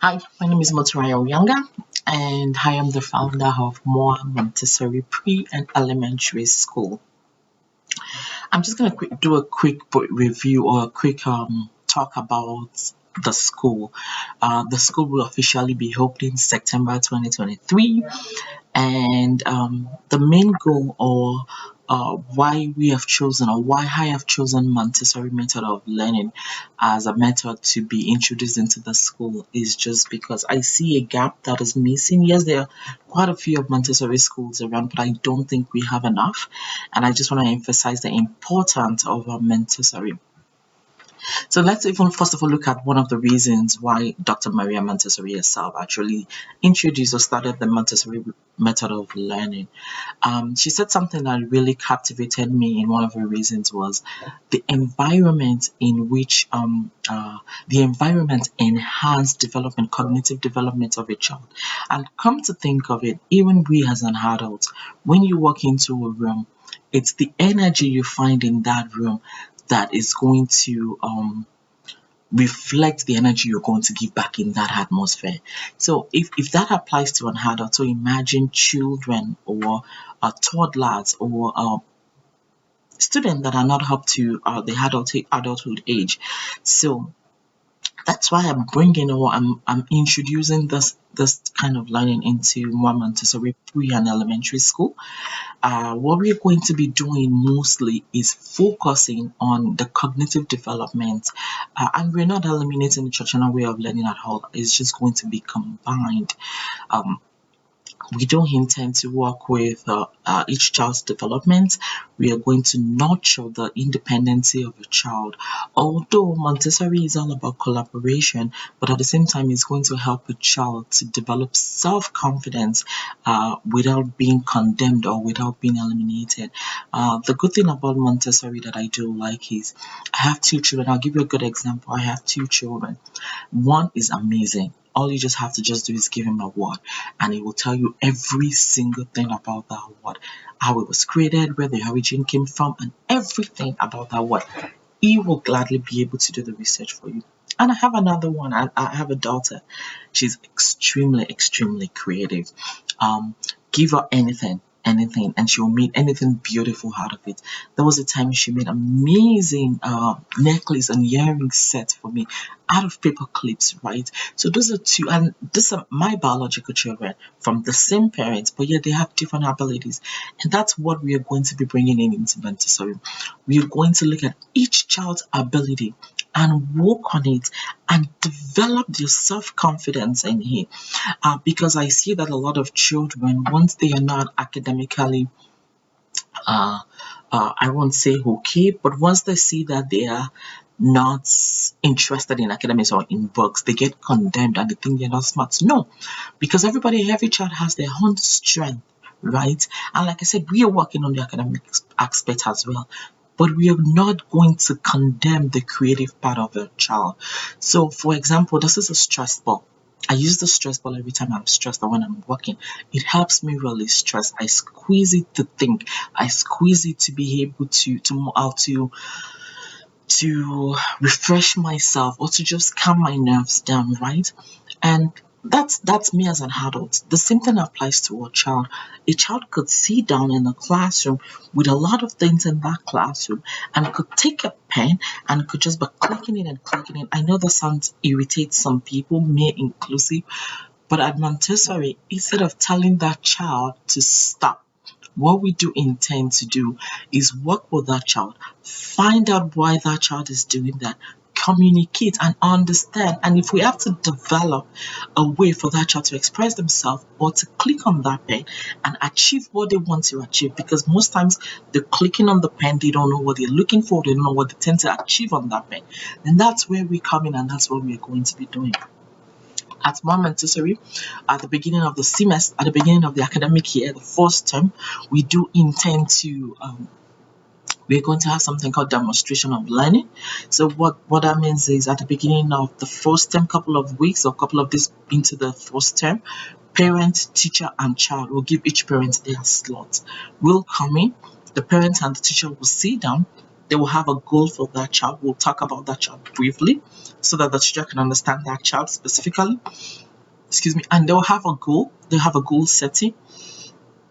Hi, my name is Motorayo Younger, and I am the founder of Moi Montessori Pre and Elementary School. I'm just going to do a quick review or a quick talk about the school. The school will officially be opening September 2023, and the main goal or why we have chosen or why I have chosen Montessori method of learning as a method to be introduced into the school is just because I see a gap that is missing. Yes, there are quite a few of Montessori schools around, but I don't think we have enough. And I just want to emphasize the importance of Montessori. So let's even first of all look at one of the reasons why Dr. Maria Montessori herself actually introduced or started the Montessori method of learning. She said something that really captivated me in one of her reasons was the environment in which the environment enhanced development, cognitive development of a child. And come to think of it, even we as an adult, when you walk into a room, it's the energy you find in that room that is going to reflect the energy you're going to give back in that atmosphere. So if that applies to an adult, so imagine children or toddlers or students that are not up to the adulthood age. So that's why I'm bringing or I'm introducing this kind of learning into Moi Montessori pre and elementary school. What we're going to be doing mostly is focusing on the cognitive development, and we're not eliminating the traditional way of learning at all. It's just going to be combined. Um, we don't intend to work with each child's development. We are going to nurture the independency of a child. Although Montessori is all about collaboration, but at the same time, it's going to help a child to develop self confidence without being condemned or without being eliminated. The good thing about Montessori that I do like is I have two children. I'll give you a good example. I have two children. One is amazing. All you just have to just do is give him a word, and he will tell you every single thing about that word, how it was created, where the origin came from, and everything about that word. He will gladly be able to do the research for you. And I have another one. I have a daughter. She's extremely, extremely creative. Give her anything, and she'll make anything beautiful out of it. There was a time she made amazing necklace and earring set for me out of paper clips, right? So those are two, and these are my biological children from the same parents, but yet they have different abilities, and that's what we are going to be bringing in into Montessori. We are going to look at each child's ability and work on it and develop their self-confidence in it, because I see that a lot of children, once they are not academically uh, I won't say okay, but once they see that they are not interested in academics or in books, they get condemned and they think they're not smart. No, because every child has their own strength, right? And like I said, we are working on the academic aspect as well. But we are not going to condemn the creative part of a child. So, for example, this is a stress ball. I use the stress ball every time I'm stressed or when I'm working. It helps me release stress. I squeeze it to think. I squeeze it to be able to refresh myself or to just calm my nerves down, right? And that's me as an adult. The same thing applies to a child. A child could sit down in a classroom with a lot of things in that classroom and could take a pen and could just be clicking it and clicking it. I know that sounds irritates some people, me inclusive, but at Montessori, instead of telling that child to stop, what we do intend to do is work with that child, find out why that child is doing that, communicate and understand. And if we have to develop a way for that child to express themselves or to click on that pen and achieve what they want to achieve, because most times they're clicking on the pen, they don't know what they're looking for, they don't know what they tend to achieve on that pen. And that's where we come in, and that's what we're going to be doing at Moi Montessori. At the beginning of the semester, at the beginning of the academic year, the first term, we do intend to we're going to have something called demonstration of learning. So what that means is at the beginning of the first term, couple of weeks or couple of days into the first term, parent, teacher, and child will give each parent their slot. We'll come in, the parent and the teacher will sit down, They will have a goal for that child. We'll talk about that child briefly so that the teacher can understand that child specifically. Excuse me. And they'll have a goal. They'll have a goal setting.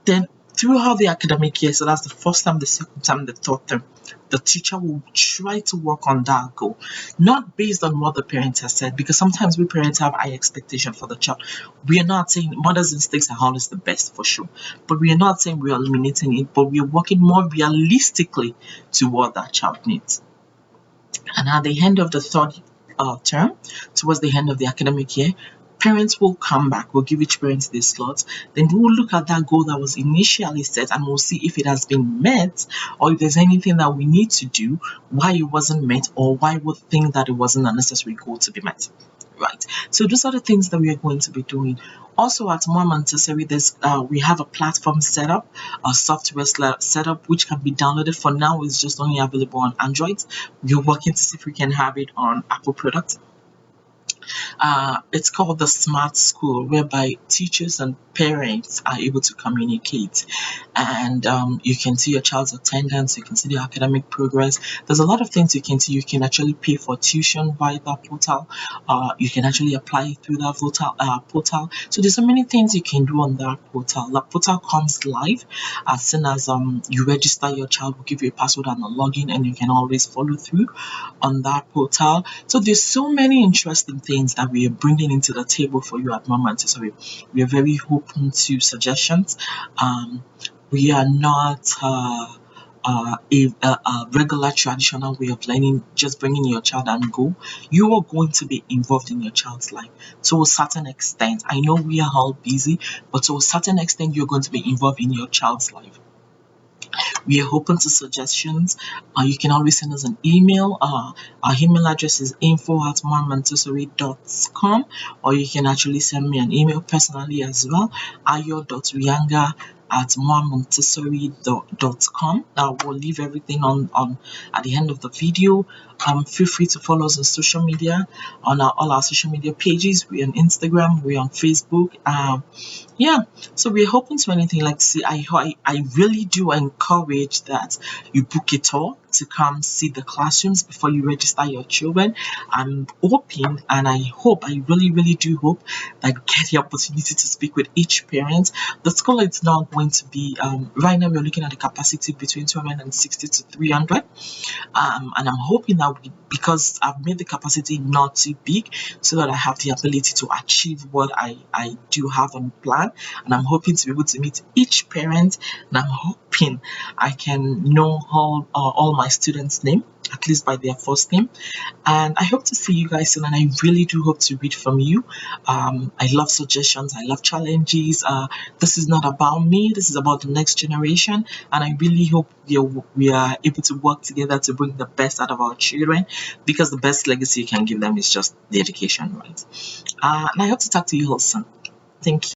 Then throughout the academic year, so that's the first term, the second term, the third term, the teacher will try to work on that goal, not based on what the parent has said, because sometimes we parents have high expectation for the child. We are not saying mother's instincts are always the best for sure, but we are not saying we are eliminating it, but we are working more realistically to what that child needs. And at the end of the third term, towards the end of the academic year, parents will come back. We'll give each parent their slots. Then we will look at that goal that was initially set and we'll see if it has been met or if there's anything that we need to do, why it wasn't met, or why we think that it wasn't a necessary goal to be met. Right. So those are the things that we are going to be doing. Also at Moi Montessori, we have a platform set up, a software set up, which can be downloaded. For now, it's just only available on Android. We're working to see if we can have it on Apple products. It's called the Smart School, whereby teachers and parents are able to communicate, and you can see your child's attendance, you can see the academic progress. There's a lot of things you can see. You can actually pay for tuition via that portal. You can actually apply through that portal. So there's so many things you can do on that portal. The portal comes live as soon as you register. Your child will give you a password and a login, and you can always follow through on that portal. So there's so many interesting things that we are bringing into the table for you at Moi Montessori. We are very open to suggestions. We are not a regular traditional way of learning, just bringing your child and go. You are going to be involved in your child's life to a certain extent. I know we are all busy, but to a certain extent, you're going to be involved in your child's life. We are open to suggestions. You can always send us an email. Our email address is info@montessori.com, or you can actually send me an email personally as well, ayo.rianga@montessori.com. We'll leave everything on at the end of the video. Feel free to follow us on social media, on all our social media pages. We're on Instagram, we're on Facebook. Yeah, so we're hoping to anything like see. I really do encourage that you book a tour to come see the classrooms before you register your children. I'm hoping, and I really do hope that you get the opportunity to speak with each parent. The school is now going to be right now we're looking at a capacity between 260 to 300, and I'm hoping that because I've made the capacity not too big, so that I have the ability to achieve what I do have on plan, and I'm hoping to be able to meet each parent, and I'm hoping I can know all my students' name, at least by their first name. And I hope to see you guys soon, and I really do hope to read from you. I love suggestions, I love challenges. This is not about me, this is about the next generation, and I really hope we are able to work together to bring the best out of our children, because the best legacy you can give them is just the education, right? And I hope to talk to you all soon. Thank you.